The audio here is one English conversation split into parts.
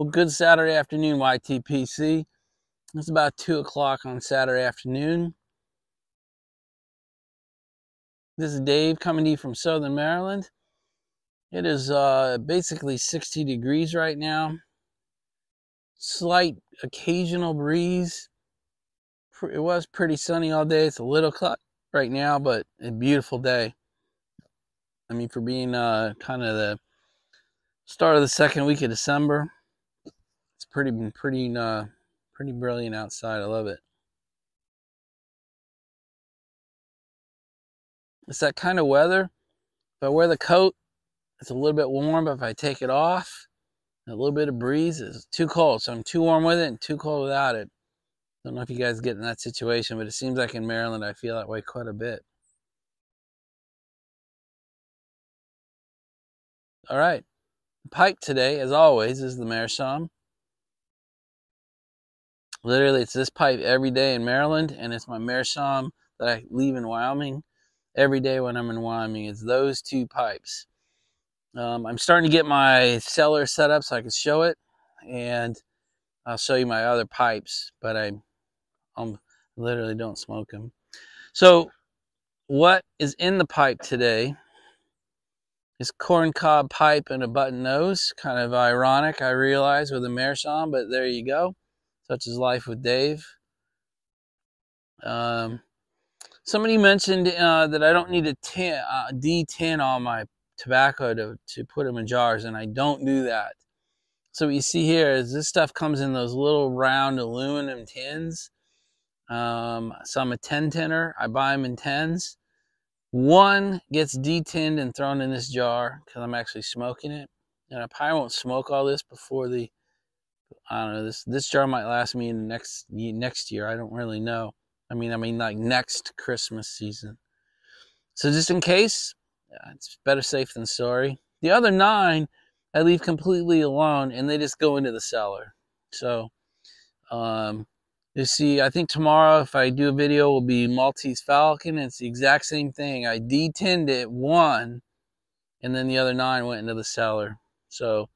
Well, good Saturday afternoon, YTPC. It's about 2 o'clock on Saturday afternoon. This is Dave coming to you from Southern Maryland. It is basically 60 degrees right now. Slight occasional breeze. It was pretty sunny all day. It's a little cut right now, but a beautiful day. I mean, for being kind of the start of the second week of December, it's pretty brilliant outside. I love it. It's that kind of weather. If I wear the coat, it's a little bit warm, but if I take it off, a little bit of breeze, it's too cold. So I'm too warm with it and too cold without it. Don't know if you guys get in that situation, but it seems like in Maryland I feel that way quite a bit. All right. The pipe today, as always, is the meerschaum. Literally, it's this pipe every day in Maryland, and it's my meerschaum that I leave in Wyoming every day when I'm in Wyoming. It's those two pipes. I'm starting to get my cellar set up so I can show it, and I'll show you my other pipes, but I literally don't smoke them. So what is in the pipe today is corncob pipe and a button nose. Kind of ironic, I realize, with a meerschaum, but there you go. Such is life with Dave. Somebody mentioned that I don't need to de-tin all my tobacco to put them in jars, and I don't do that. So what you see here is this stuff comes in those little round aluminum tins. So I'm a 10-tinner. I buy them in 10s. One gets de-tinned and thrown in this jar because I'm actually smoking it. And I probably won't smoke all this before I don't know, this jar might last me in the next year. I don't really know. I mean like next Christmas season. So just in case, it's better safe than sorry. The other 9 I leave completely alone, and they just go into the cellar. So you see, I think tomorrow, if I do a video, will be Maltese Falcon. It's the exact same thing. I de-tinned it 1, and then the other 9 went into the cellar. So,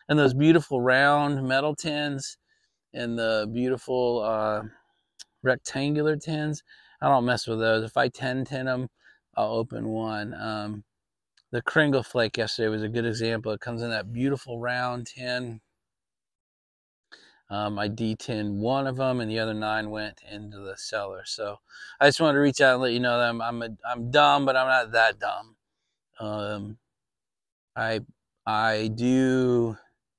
and those beautiful round metal tins and the beautiful rectangular tins, I don't mess with those. If I 10-tin them, I'll open one. The Kringle Flake yesterday was a good example. It comes in that beautiful round tin. I de-tinned 1 of them, and the other 9 went into the cellar. So I just wanted to reach out and let you know that I'm dumb, but I'm not that dumb. I do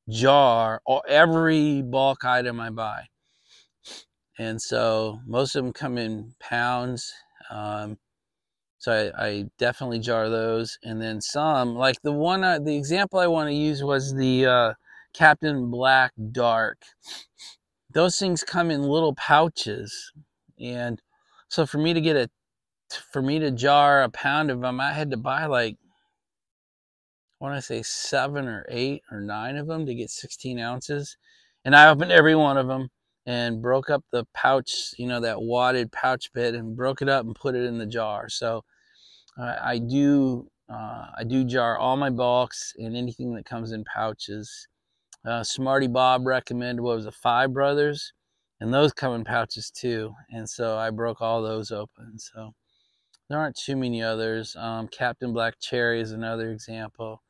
jar every bulk item I buy, and so most of them come in pounds. So I definitely jar those, and then some, like the example I want to use was the Captain Black Dark. Those things come in little pouches, and so for me to jar a pound of them, I had to buy like, I want to say 7 or 8 or 9 of them to get 16 ounces, and I opened every one of them and broke up the pouch, that wadded pouch bit, and broke it up and put it in the jar. So I do jar all my bulks and anything that comes in pouches. Smarty Bob recommended, what was it, 5 Brothers, and those come in pouches too, and so I broke all those open. So there aren't too many others. Captain Black Cherry is another example.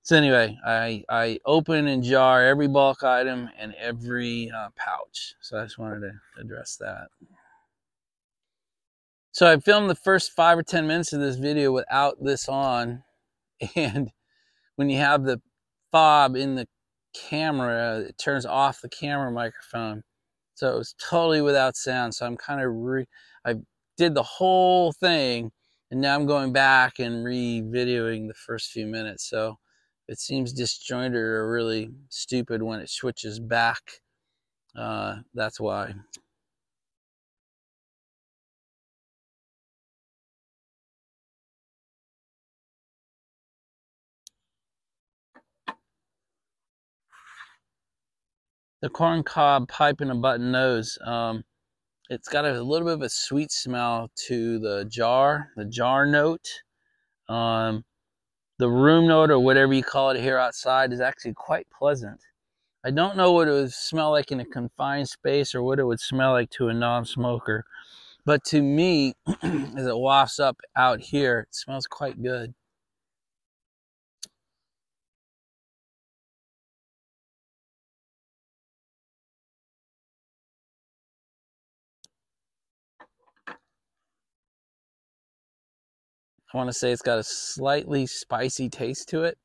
So anyway, I open and jar every bulk item and every pouch. So I just wanted to address that. So I filmed the first 5 or 10 minutes of this video without this on, and when you have the fob in the camera, it turns off the camera microphone, so it was totally without sound. So I'm kind of I did the whole thing, and now I'm going back and re-videoing the first few minutes. So it seems disjointed or really stupid when it switches back. That's why. The corncob pipe and a button nose. It's got a little bit of a sweet smell to the jar note. The room note, or whatever you call it here outside, is actually quite pleasant. I don't know what it would smell like in a confined space or what it would smell like to a non-smoker. But to me, as it wafts up out here, it smells quite good. I want to say it's got a slightly spicy taste to it.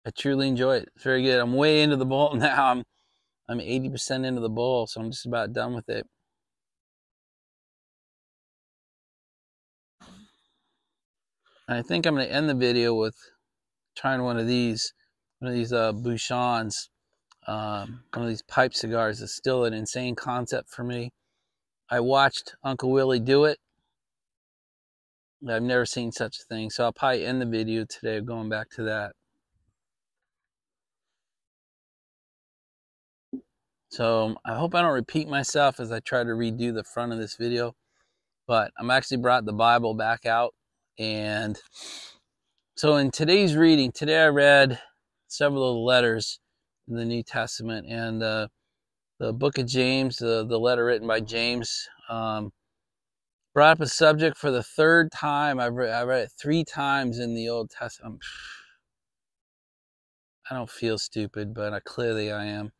I truly enjoy it. It's very good. I'm way into the bowl now. I'm 80% into the bowl, so I'm just about done with it. And I think I'm going to end the video with trying one of these Bouchons, one of these pipe cigars. Is still an insane concept for me. I watched Uncle Willie do it. I've never seen such a thing, so I'll probably end the video today going back to that. So I hope I don't repeat myself as I try to redo the front of this video, but I'm actually brought the Bible back out. And so in today's reading, today I read several of the letters in the New Testament, and the book of James, the letter written by James, brought up a subject for the third time. I read it 3 times in the Old Testament. I don't feel stupid, but clearly I am.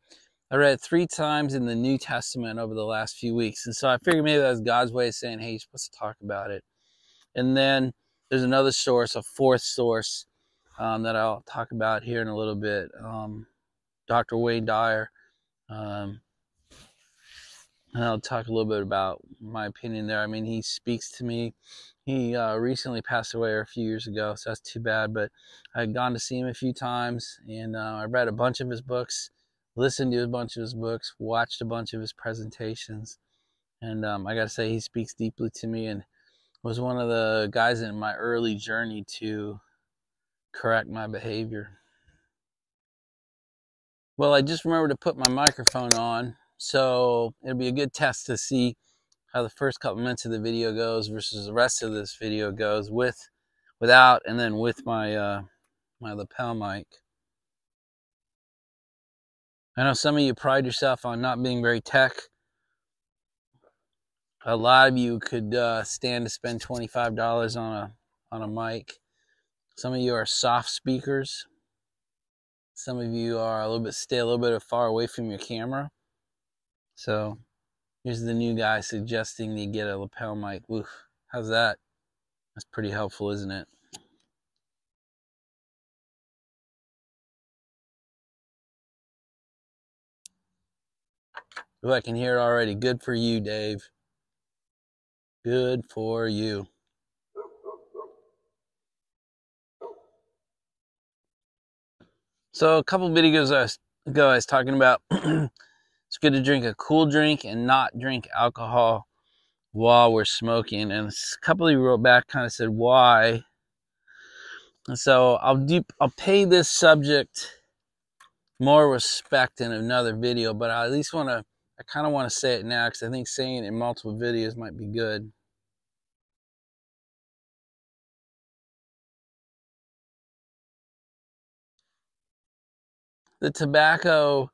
I read it 3 times in the New Testament over the last few weeks. And so I figured maybe that was God's way of saying, hey, you're supposed to talk about it. And then there's another source, a fourth source, that I'll talk about here in a little bit. Dr. Wayne Dyer. And I'll talk a little bit about my opinion there. I mean, he speaks to me. He recently passed away a few years ago, so that's too bad. But I'd gone to see him a few times, and I read a bunch of his books, listened to a bunch of his books, watched a bunch of his presentations. And I got to say, he speaks deeply to me and was one of the guys in my early journey to correct my behavior. Well, I just remembered to put my microphone on, so it'll be a good test to see how the first couple minutes of the video goes versus the rest of this video goes without, and then with my my lapel mic. I know some of you pride yourself on not being very tech. A lot of you could stand to spend $25 on a mic. Some of you are soft speakers. Some of you are stay a little bit far away from your camera. So here's the new guy suggesting you get a lapel mic. Oof, how's that? That's pretty helpful, isn't it? Ooh, I can hear it already. Good for you, Dave. Good for you. So a couple of videos ago, I was talking about it's good to drink a cool drink and not drink alcohol while we're smoking. And a couple of you wrote back, kind of said why. And so I'll pay this subject more respect in another video, but I at least I kind of want to say it now because I think saying it in multiple videos might be good. The tobacco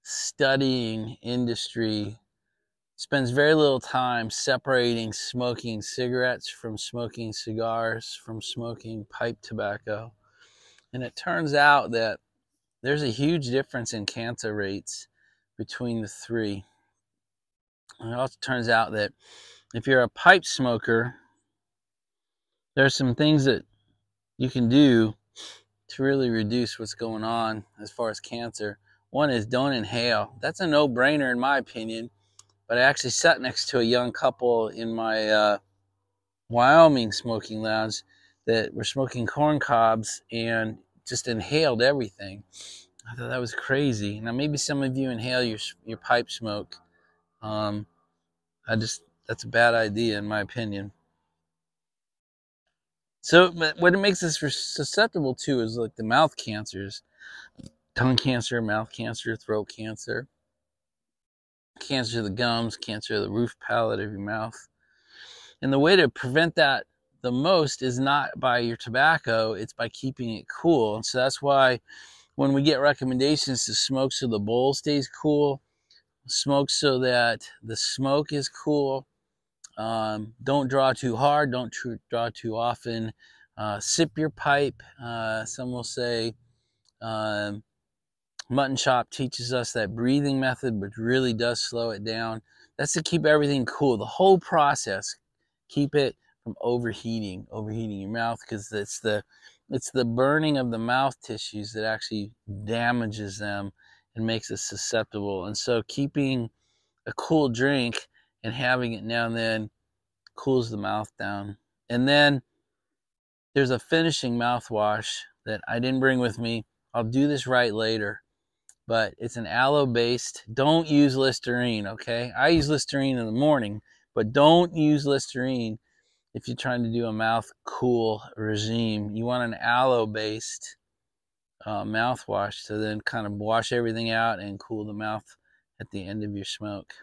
studying industry spends very little time separating smoking cigarettes from smoking cigars, from smoking pipe tobacco. And it turns out that there's a huge difference in cancer rates between the three. And it also turns out that if you're a pipe smoker, there are some things that you can do to really reduce what's going on as far as cancer. One is don't inhale. That's a no-brainer in my opinion. But I actually sat next to a young couple in my Wyoming smoking lounge that were smoking corn cobs and just inhaled everything. I thought that was crazy. Now maybe some of you inhale your pipe smoke. That's a bad idea in my opinion. So what it makes us susceptible to is like the mouth cancers, tongue cancer, mouth cancer, throat cancer, cancer of the gums, cancer of the roof palate of your mouth. And the way to prevent the most is not by your tobacco, it's by keeping it cool. And so that's why when we get recommendations to smoke so the bowl stays cool, smoke so that the smoke is cool, don't draw too hard, don't draw too often, sip your pipe. Some will say Mutton Chop teaches us that breathing method, but really does slow it down. That's to keep everything cool. The whole process, keep it from overheating your mouth, because it's the burning of the mouth tissues that actually damages them and makes it susceptible. And so keeping a cool drink and having it now and then cools the mouth down. And then there's a finishing mouthwash that I didn't bring with me. I'll do this right later, but it's an aloe based. Don't use Listerine, okay? I use Listerine in the morning, but don't use Listerine if you're trying to do a mouth cool regime. You want an aloe based mouthwash to then kind of wash everything out and cool the mouth at the end of your smoke.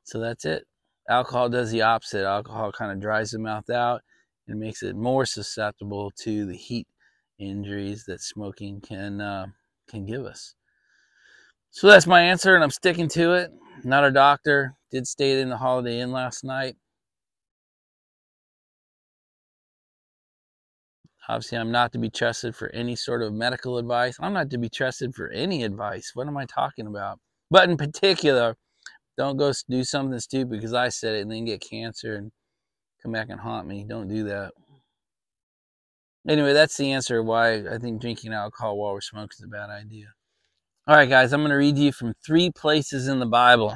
So that's it. Alcohol does the opposite. Alcohol kind of dries the mouth out and makes it more susceptible to the heat injuries that smoking can give us. So that's my answer, and I'm sticking to it. Not a doctor. Did stay in the Holiday Inn last night. Obviously, I'm not to be trusted for any sort of medical advice. I'm not to be trusted for any advice. What am I talking about? But in particular, don't go do something stupid because I said it and then get cancer and come back and haunt me. Don't do that. Anyway, that's the answer why I think drinking alcohol while we're smoking is a bad idea. All right, guys, I'm going to read to you from 3 places in the Bible.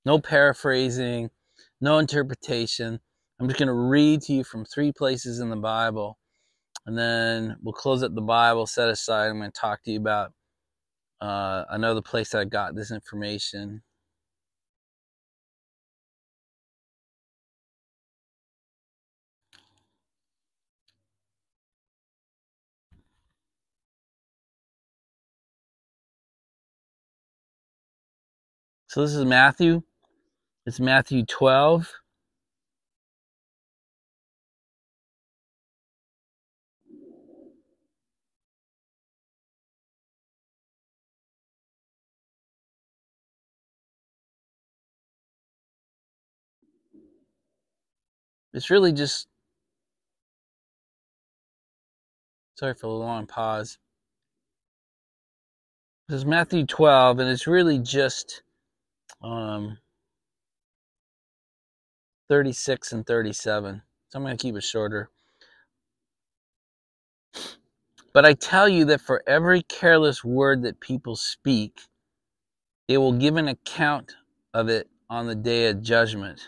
No paraphrasing, no interpretation. I'm just going to read to you from 3 places in the Bible, and then we'll close up the Bible, set aside. I'm going to talk to you about another place I got this information. So this is Matthew. It's Matthew 12. It's really just, sorry for the long pause. This is Matthew 12, and it's really just 36 and 37. So I'm going to keep it shorter. But I tell you that for every careless word that people speak, they will give an account of it on the day of judgment.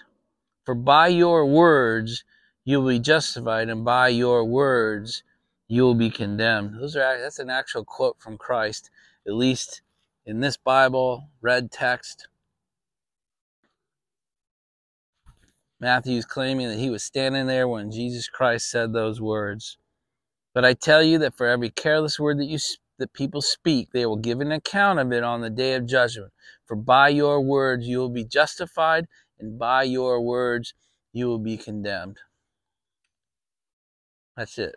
For by your words you will be justified, and by your words you will be condemned. That's an actual quote from Christ, at least in this Bible, red text. Matthew's claiming that he was standing there when Jesus Christ said those words. But I tell you that for every careless word that people speak, they will give an account of it on the day of judgment. For by your words you will be justified, and by your words you will be condemned. That's it.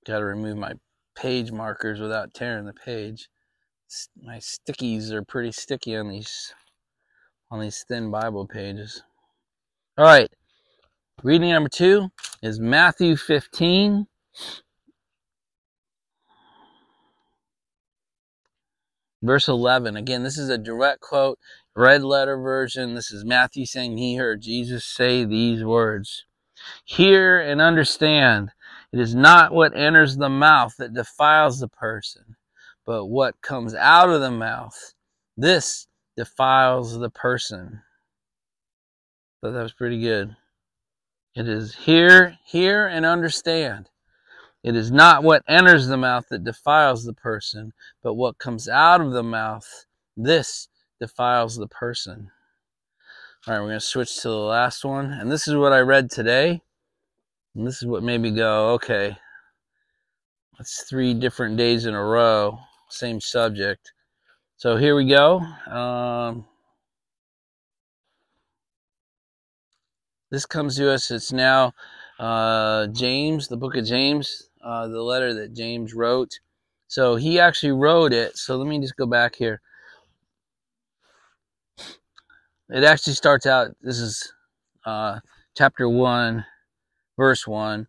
Got to remove my page markers without tearing the page. My stickies are pretty sticky on these thin Bible pages. All right, reading number 2 is Matthew 15. Verse 11. Again, this is a direct quote, red letter version. This is Matthew saying he heard Jesus say these words. Hear and understand. It is not what enters the mouth that defiles the person, but what comes out of the mouth. This defiles the person. So that was pretty good. It is hear and understand. It is not what enters the mouth that defiles the person, but what comes out of the mouth. This defiles the person. All right, we're going to switch to the last one. And this is what I read today. And this is what made me go, okay, that's 3 different days in a row, same subject. So here we go. This comes to us, it's now James, the book of James, the letter that James wrote. So he actually wrote it. So let me just go back here. It actually starts out, this is chapter 1, verse 1.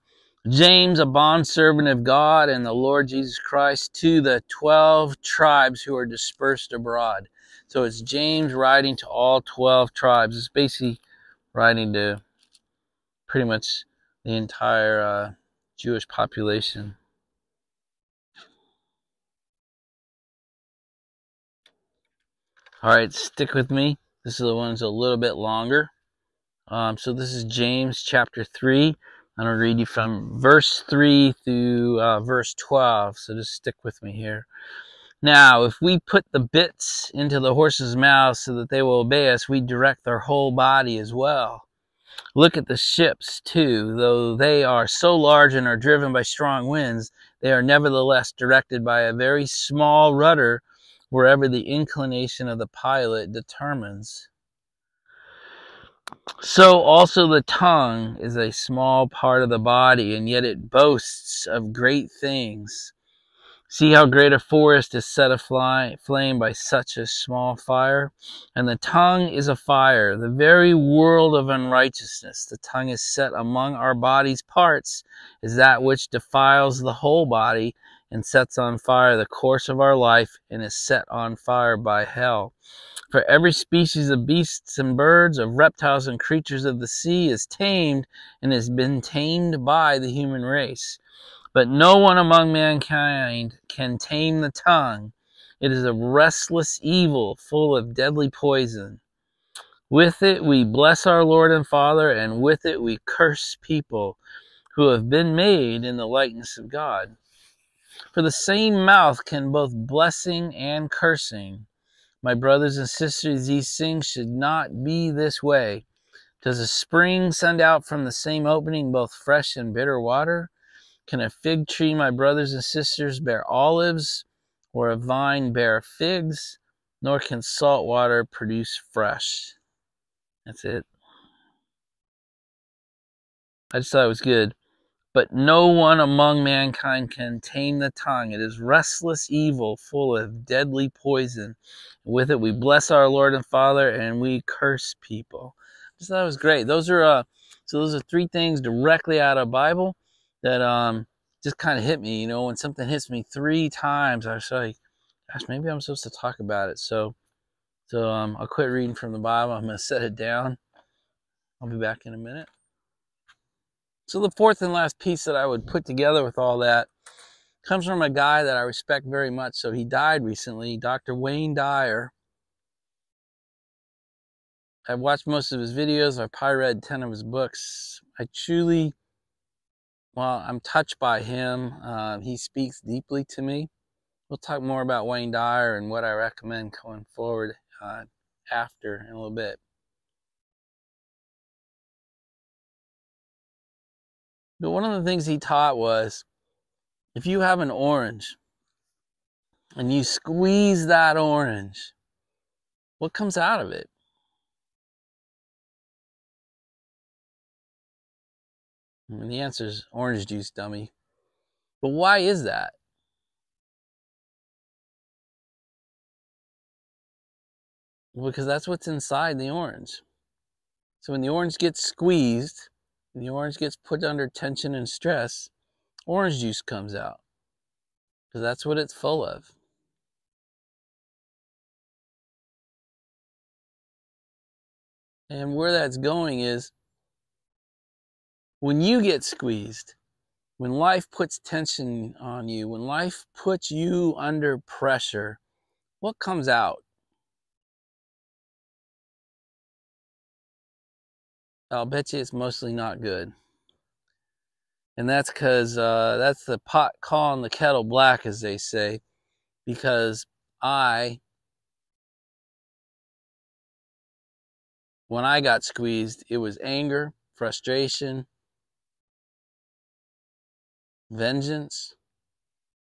James, a bondservant of God and the Lord Jesus Christ, to the 12 tribes who are dispersed abroad. So it's James writing to all 12 tribes. It's basically writing to pretty much the entire Jewish population. All right, stick with me. This is the one's a little bit longer. So this is James chapter 3. I'm going to read you from verse 3 through verse 12. So just stick with me here. Now, if we put the bits into the horses' mouths so that they will obey us, we direct their whole body as well. Look at the ships, too. Though they are so large and are driven by strong winds, they are nevertheless directed by a very small rudder wherever the inclination of the pilot determines. So also the tongue is a small part of the body, and yet it boasts of great things. See how great a forest is set aflame by such a small fire? And the tongue is a fire, the very world of unrighteousness. The tongue is set among our body's parts, is that which defiles the whole body, and sets on fire the course of our life, and is set on fire by hell. For every species of beasts and birds, of reptiles and creatures of the sea is tamed, and has been tamed by the human race. But no one among mankind can tame the tongue. It is a restless evil, full of deadly poison. With it we bless our Lord and Father, and with it we curse people who have been made in the likeness of God. For the same mouth can both blessing and cursing. My brothers and sisters, these things should not be this way. Does a spring send out from the same opening both fresh and bitter water? Can a fig tree, my brothers and sisters, bear olives, or a vine bear figs? Nor can salt water produce fresh. That's it. I just thought it was good. But no one among mankind can tame the tongue. It is restless evil, full of deadly poison. With it we bless our Lord and Father, and we curse people. I just thought it was great. Those are 3 things directly out of the Bible that just kind of hit me. You know, when something hits me 3 times, I was like, gosh, maybe I'm supposed to talk about it. So I'll quit reading from the Bible. I'm going to set it down. I'll be back in a minute. So the fourth and last piece that I would put together with all that comes from a guy that I respect very much. So he died recently, Dr. Wayne Dyer. I've watched most of his videos. I've probably read 10 of his books. I'm touched by him. He speaks deeply to me. We'll talk more about Wayne Dyer and what I recommend going forward after in a little bit. But one of the things he taught was, if you have an orange and you squeeze that orange, what comes out of it? And the answer is orange juice, dummy. But why is that? Well, because that's what's inside the orange. So when the orange gets squeezed, and the orange gets put under tension and stress, orange juice comes out. Because that's what it's full of. And where that's going is, when you get squeezed, when life puts tension on you, when life puts you under pressure, what comes out? I'll bet you it's mostly not good. And that's because that's the pot calling the kettle black, as they say. Because when I got squeezed, it was anger, frustration, vengeance,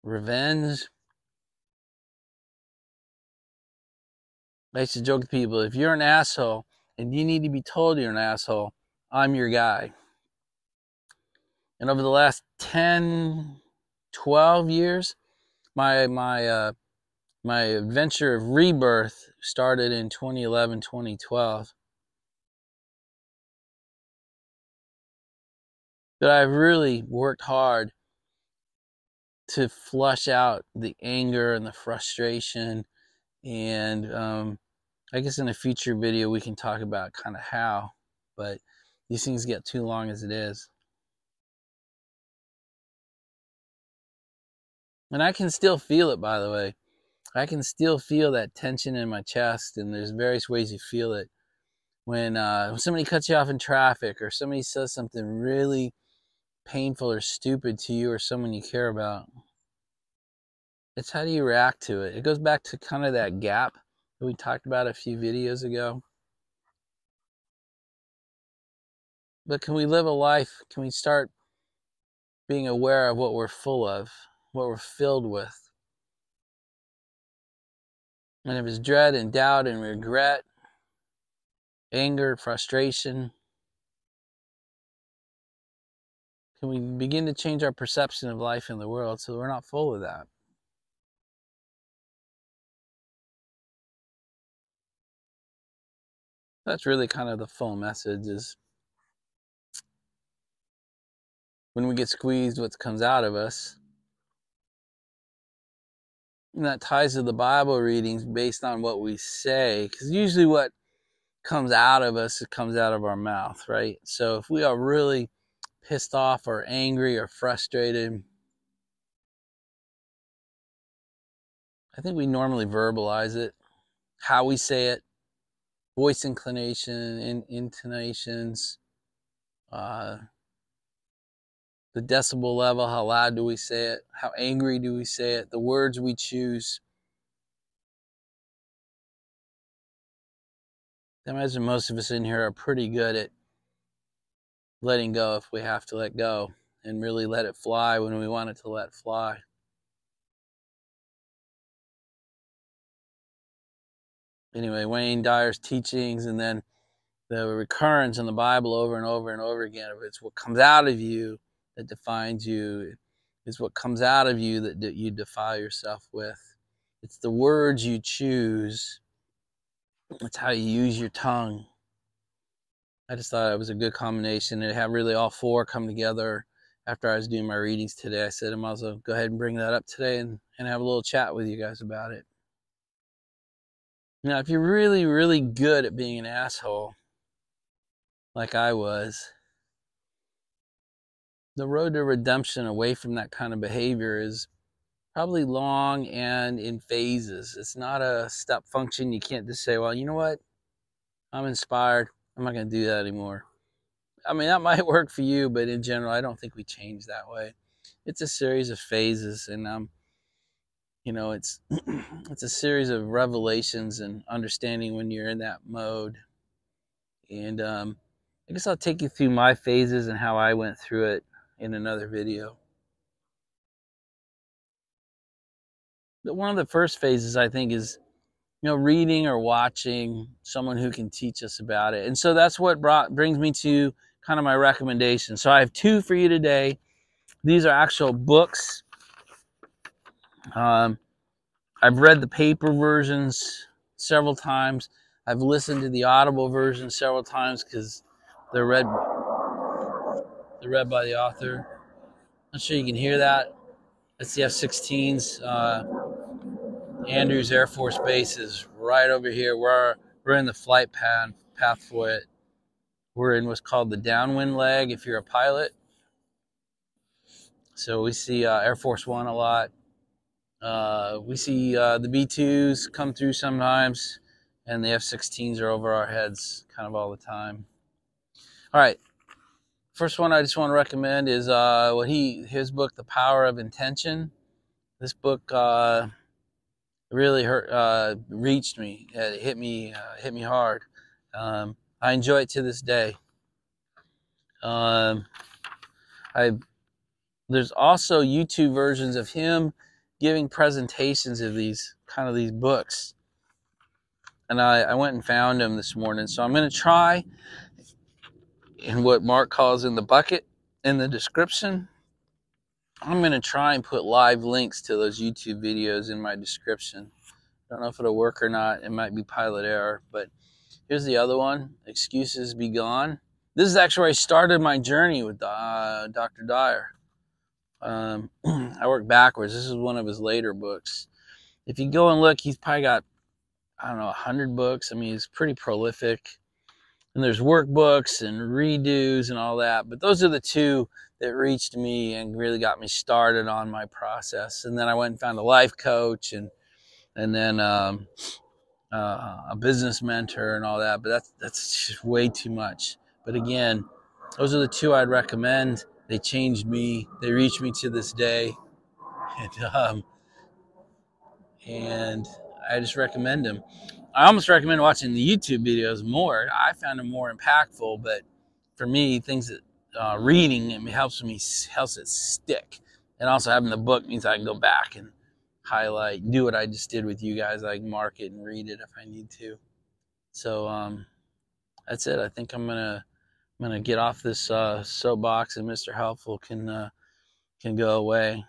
revenge. I used to joke with people, if you're an asshole and you need to be told you're an asshole, I'm your guy. And over the last 10, 12 years, my adventure of rebirth started in 2011, 2012. But I've really worked hard to flush out the anger and the frustration. And I guess in a future video we can talk about kind of how, but these things get too long as it is. And I can still feel it, by the way. I can still feel that tension in my chest, and there's various ways you feel it. When somebody cuts you off in traffic, or somebody says something really painful or stupid to you or someone you care about, it's how do you react to it. It goes back to kind of that gap that we talked about a few videos ago. But can we live a life? Can we start being aware of what we're full of, what we're filled with? And if it's dread and doubt and regret, anger, frustration, can we begin to change our perception of life in the world so we're not full of that? That's really kind of the full message, is when we get squeezed, what comes out of us. And that ties to the Bible readings based on what we say, because usually what comes out of us, it comes out of our mouth, right? So if we are really pissed off or angry or frustrated, I think we normally verbalize it, how we say it, voice inclination, intonations, the decibel level, how loud do we say it, how angry do we say it, the words we choose. I imagine most of us in here are pretty good at letting go if we have to let go, and really let it fly when we want it to let fly. Anyway, Wayne Dyer's teachings, and then the recurrence in the Bible over and over and over again of it's what comes out of you that defines you. It's what comes out of you that you defile yourself with. It's the words you choose. It's how you use your tongue. I just thought it was a good combination. It had really all four come together after I was doing my readings today. I said I might as well go ahead and bring that up today and have a little chat with you guys about it. Now, if you're really, really good at being an asshole, like I was, the road to redemption away from that kind of behavior is probably long and in phases. It's not a step function. You can't just say, well, you know what? I'm inspired. I'm not going to do that anymore. I mean, that might work for you, but in general, I don't think we change that way. It's a series of phases, and it's it's a series of revelations and understanding when you're in that mode. And I guess I'll take you through my phases and how I went through it in another video. But one of the first phases, I think, is reading or watching someone who can teach us about it. And so that's what brings me to kind of my recommendation. So I have two for you today. These are actual books. I've read the paper versions several times. I've listened to the Audible version several times because they're read by the author. I'm sure you can hear that. That's the F-16s. Andrews Air Force Base is right over here. We're in the flight path for it. We're in what's called the downwind leg if you're a pilot. So we see Air Force One a lot. We see the B-2s come through sometimes, and the F-16s are over our heads kind of all the time. All right. First one I just want to recommend is his book, The Power of Intention. This book really reached me. It hit me hard. I enjoy it to this day. I There's also YouTube versions of him giving presentations of these books. And I went and found them this morning. So I'm going to try in what Mark calls in the bucket in the description. I'm going to try and put live links to those YouTube videos in my description. I don't know if it'll work or not. It might be pilot error, but here's the other one, Excuses Begone. This is actually where I started my journey with Dr. Dyer. I work backwards. This is one of his later books. If you go and look, he's probably got, I don't know, 100 books. I mean, he's pretty prolific. And there's workbooks and redos and all that. But those are the two that reached me and really got me started on my process. And then I went and found a life coach and then a business mentor and all that. But that's just way too much. But again, those are the two I'd recommend. They changed me. They reached me to this day. And I just recommend them. I almost recommend watching the YouTube videos more. I found them more impactful, but for me, things that reading it helps it stick. And also having the book means I can go back and highlight, do what I just did with you guys. I can mark it and read it if I need to. So that's it. I think I'm gonna get off this soapbox, and Mr. Helpful can go away.